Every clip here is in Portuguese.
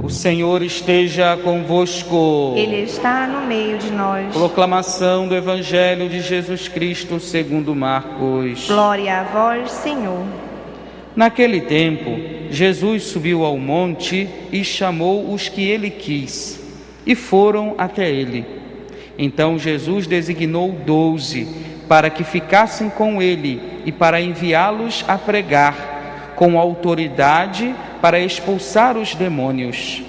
O Senhor esteja convosco. Ele está no meio de nós. Proclamação do Evangelho de Jesus Cristo segundo Marcos. Glória a vós, Senhor. Naquele tempo, Jesus subiu ao monte e chamou os que ele quis, e foram até ele. Então Jesus designou 12 para que ficassem com ele e para enviá-los a pregar, com autoridade para expulsar os demônios.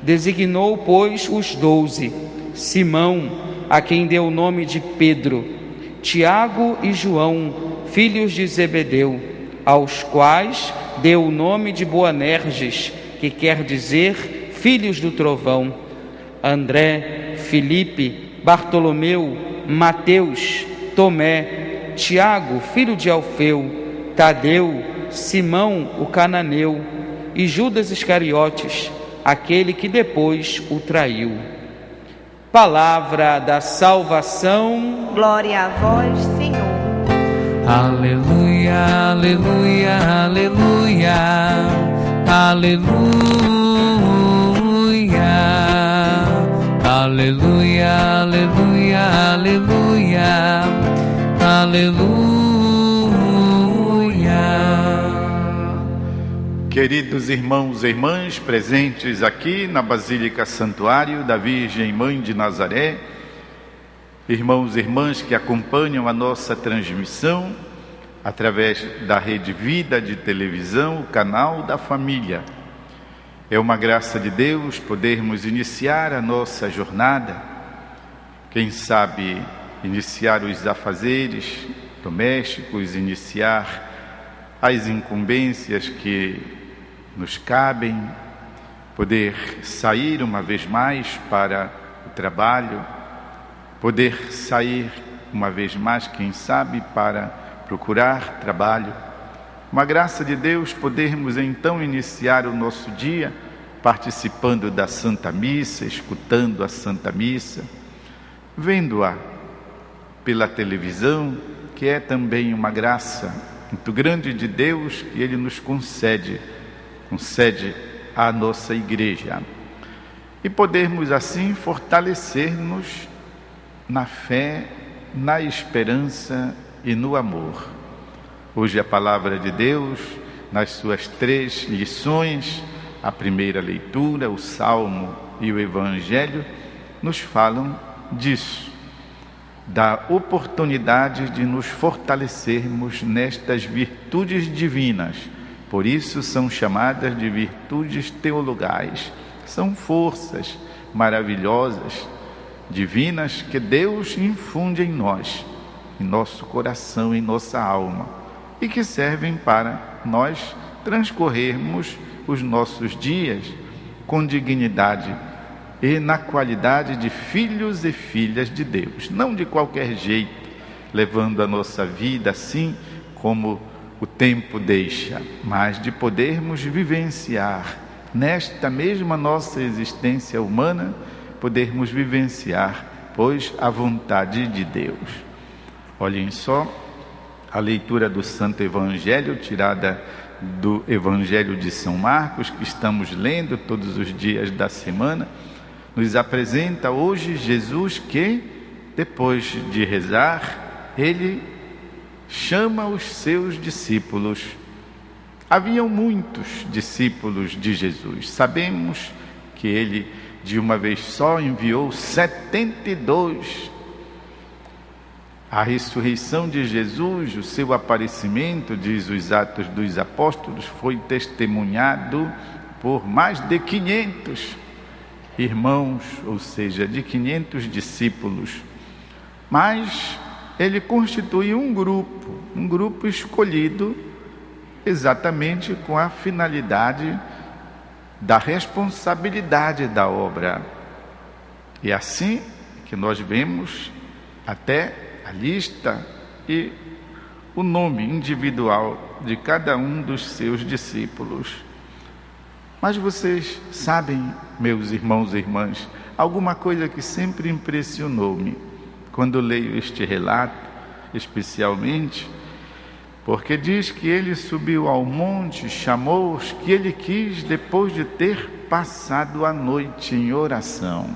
Designou, pois, os 12, Simão, a quem deu o nome de Pedro, Tiago e João, filhos de Zebedeu, aos quais deu o nome de Boanerges, que quer dizer filhos do trovão, André, Filipe, Bartolomeu, Mateus, Tomé, Tiago, filho de Alfeu, Tadeu, Simão, o cananeu, e Judas Iscariotes, aquele que depois o traiu. Palavra da salvação. Glória a vós, Senhor. Aleluia, aleluia, aleluia, aleluia, aleluia, aleluia, aleluia, aleluia. Queridos irmãos e irmãs presentes aqui na Basílica Santuário da Virgem Mãe de Nazaré, irmãos e irmãs que acompanham a nossa transmissão através da Rede Vida de televisão, o canal da família. É uma graça de Deus podermos iniciar a nossa jornada, quem sabe iniciar os afazeres domésticos, iniciar as incumbências que nos cabem, poder sair uma vez mais para o trabalho, poder sair uma vez mais, quem sabe, para procurar trabalho. Uma graça de Deus podermos então iniciar o nosso dia participando da Santa Missa, escutando a Santa Missa, vendo-a pela televisão, que é também uma graça muito grande de Deus que Ele nos concede à nossa igreja. E podermos assim fortalecer-nos na fé, na esperança e no amor. Hoje a palavra de Deus, nas suas 3 lições, a primeira leitura, o Salmo e o Evangelho, nos falam disso, da oportunidade de nos fortalecermos nestas virtudes divinas. Por isso são chamadas de virtudes teologais. São forças maravilhosas, divinas, que Deus infunde em nós, em nosso coração, em nossa alma, e que servem para nós transcorrermos os nossos dias com dignidade e na qualidade de filhos e filhas de Deus, não de qualquer jeito, levando a nossa vida assim como o tempo deixa, mas de podermos vivenciar nesta mesma nossa existência humana, podermos vivenciar, pois, a vontade de Deus. Olhem só a leitura do Santo Evangelho, tirada do Evangelho de São Marcos, que estamos lendo todos os dias da semana, nos apresenta hoje Jesus que, depois de rezar, ele chama os seus discípulos. Haviam muitos discípulos de Jesus. Sabemos que ele, de uma vez só, enviou 72. A ressurreição de Jesus, o seu aparecimento, diz os Atos dos Apóstolos, foi testemunhado por mais de 500 irmãos, ou seja, de 500 discípulos. Mas ele constitui um grupo escolhido exatamente com a finalidade da responsabilidade da obra. E assim que nós vemos até a lista e o nome individual de cada um dos seus discípulos. Mas vocês sabem, meus irmãos e irmãs, alguma coisa que sempre impressionou-me quando leio este relato, especialmente, porque diz que ele subiu ao monte, chamou os que ele quis depois de ter passado a noite em oração.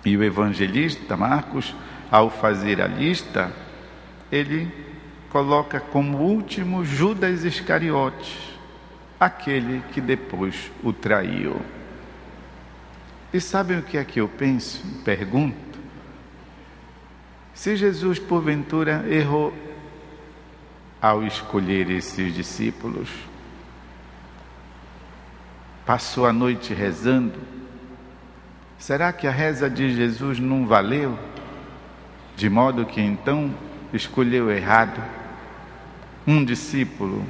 E o evangelista Marcos, ao fazer a lista, ele coloca como último Judas Iscariotes, aquele que depois o traiu. E sabem o que é que eu penso? Pergunto. Se Jesus, porventura, errou ao escolher esses discípulos, passou a noite rezando, será que a reza de Jesus não valeu? De modo que então escolheu errado um discípulo?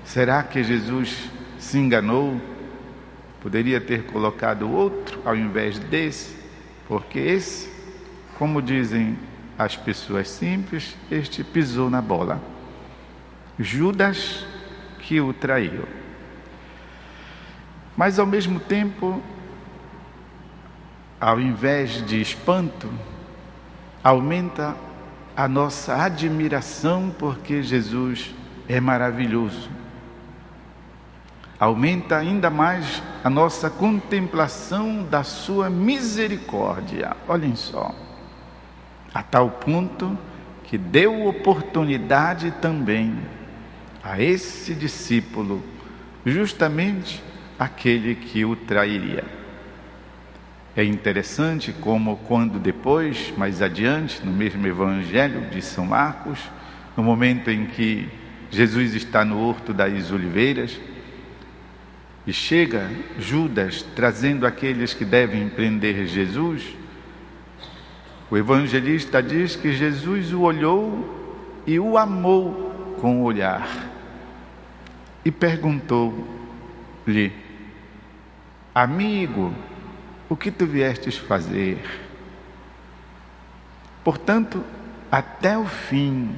Será que Jesus se enganou? Poderia ter colocado outro ao invés desse, porque esse, como dizem as pessoas simples, este pisou na bola. Judas que o traiu. Mas ao mesmo tempo, ao invés de espanto, aumenta a nossa admiração, porque Jesus é maravilhoso. Aumenta ainda mais a nossa contemplação da sua misericórdia. Olhem só, a tal ponto que deu oportunidade também a esse discípulo, justamente aquele que o trairia. É interessante como quando depois, mais adiante, no mesmo Evangelho de São Marcos, no momento em que Jesus está no Horto das Oliveiras, e chega Judas trazendo aqueles que devem prender Jesus, o evangelista diz que Jesus o olhou e o amou com o olhar e perguntou-lhe: amigo, o que tu viestes fazer? Portanto, até o fim,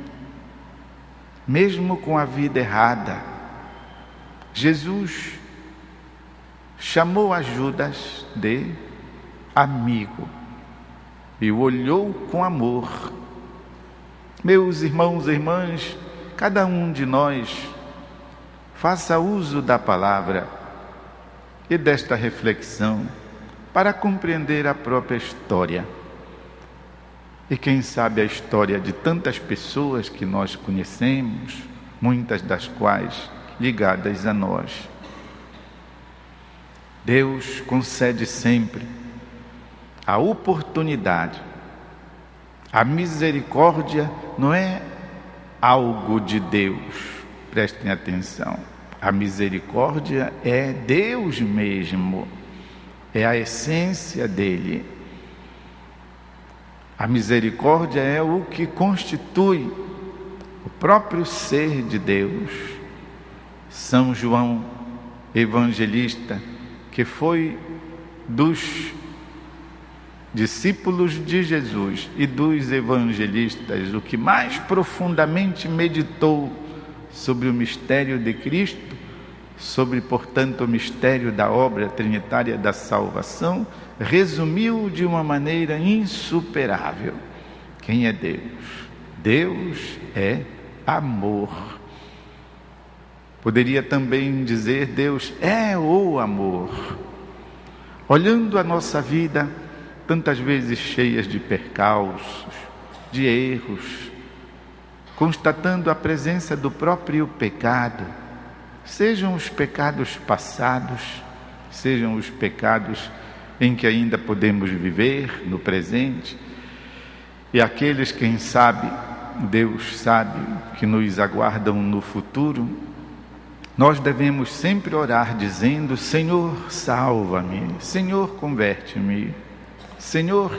mesmo com a vida errada, Jesus chamou a Judas de amigo e o olhou com amor. Meus irmãos e irmãs, cada um de nós faça uso da palavra e desta reflexão para compreender a própria história. E quem sabe a história de tantas pessoas que nós conhecemos, muitas das quais ligadas a nós. Deus concede sempre a oportunidade. A misericórdia não é algo de Deus, prestem atenção. A misericórdia é Deus mesmo, é a essência dele. A misericórdia é o que constitui o próprio ser de Deus. São João Evangelista, que foi dos discípulos de Jesus e dos evangelistas o que mais profundamente meditou sobre o mistério de Cristo, sobre, portanto, o mistério da obra trinitária da salvação, resumiu de uma maneira insuperável: quem é Deus? Deus é amor. Poderia também dizer: Deus é o amor. Olhando a nossa vida, tantas vezes cheias de percalços, de erros, constatando a presença do próprio pecado, sejam os pecados passados, sejam os pecados em que ainda podemos viver no presente, e aqueles, quem sabe, Deus sabe, que nos aguardam no futuro, nós devemos sempre orar dizendo: Senhor, salva-me, Senhor, converte-me, Senhor,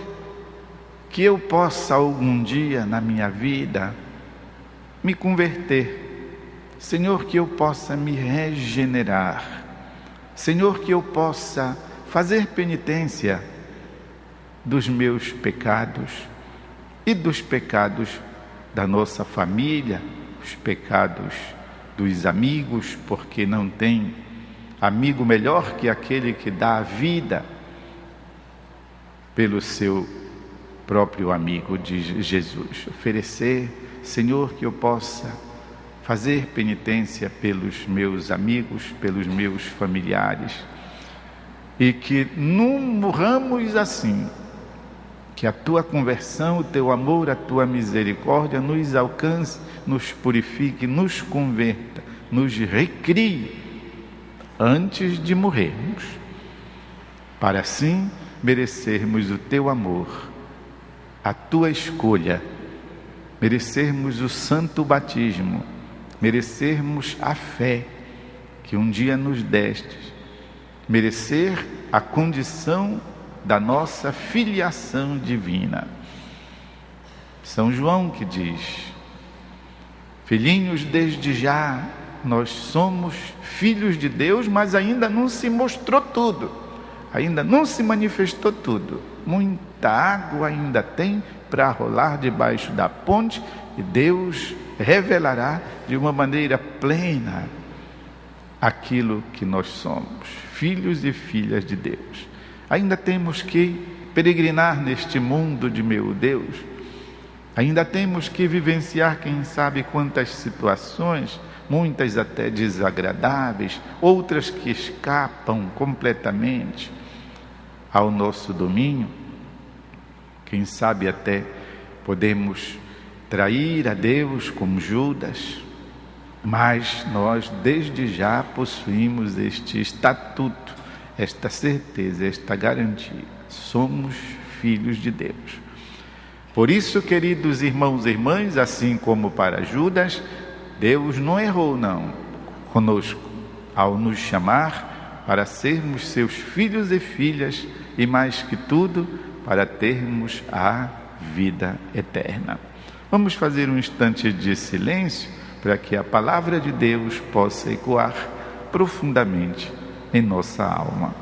que eu possa algum dia na minha vida me converter, Senhor, que eu possa me regenerar, Senhor, que eu possa fazer penitência dos meus pecados e dos pecados da nossa família, os pecados dos amigos, porque não tem amigo melhor que aquele que dá a vida pelo seu próprio amigo de Jesus. Oferecer, Senhor, que eu possa fazer penitência pelos meus amigos, pelos meus familiares, e que não morramos assim, que a Tua conversão, o Teu amor, a Tua misericórdia nos alcance, nos purifique, nos converta, nos recrie antes de morrermos, para assim merecermos o Teu amor, a Tua escolha, merecermos o santo batismo, merecermos a fé que um dia nos destes, merecer a condição da nossa filiação divina. São João que diz: filhinhos, desde já nós somos filhos de Deus, mas ainda não se mostrou tudo, ainda não se manifestou tudo. Muita água ainda tem para rolar debaixo da ponte, e Deus revelará de uma maneira plena aquilo que nós somos, filhos e filhas de Deus. Ainda temos que peregrinar neste mundo de meu Deus, ainda temos que vivenciar quem sabe quantas situações, muitas até desagradáveis, outras que escapam completamente ao nosso domínio. Quem sabe até podemos trair a Deus como Judas, mas nós desde já possuímos este estatuto, esta certeza, esta garantia: somos filhos de Deus. Por isso, queridos irmãos e irmãs, assim como para Judas, Deus não errou não conosco ao nos chamar para sermos seus filhos e filhas, e mais que tudo, para termos a vida eterna. Vamos fazer um instante de silêncio para que a palavra de Deus possa ecoar profundamente em nossa alma.